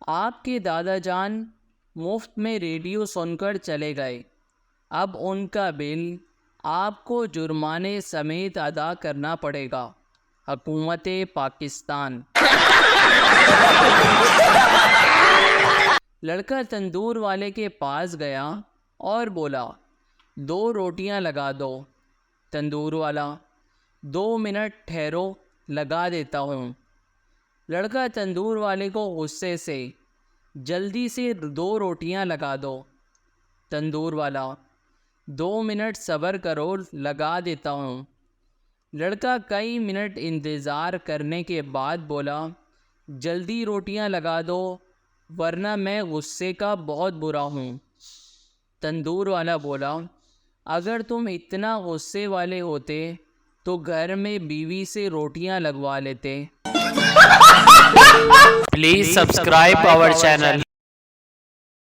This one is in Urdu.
آپ کے دادا جان مفت میں ریڈیو سن کر چلے گئے، اب ان کا بل آپ کو جرمانے سمیت ادا کرنا پڑے گا۔ حکومت پاکستان۔ لڑکا تندور والے کے پاس گیا اور بولا، 2 روٹیاں لگا دو۔ تندور والا، 2 منٹ ٹھہرو، لگا دیتا ہوں۔ لڑکا تندور والے کو غصے سے، جلدی سے 2 روٹیاں لگا دو۔ تندور والا، 2 منٹ صبر کرو، لگا دیتا ہوں۔ لڑکا کئی منٹ انتظار کرنے کے بعد بولا، جلدی روٹیاں لگا دو ورنہ میں غصے کا بہت برا ہوں۔ تندور والا بولا، اگر تم اتنا غصے والے ہوتے تو گھر میں بیوی سے روٹیاں لگوا لیتے۔ Please subscribe our channel.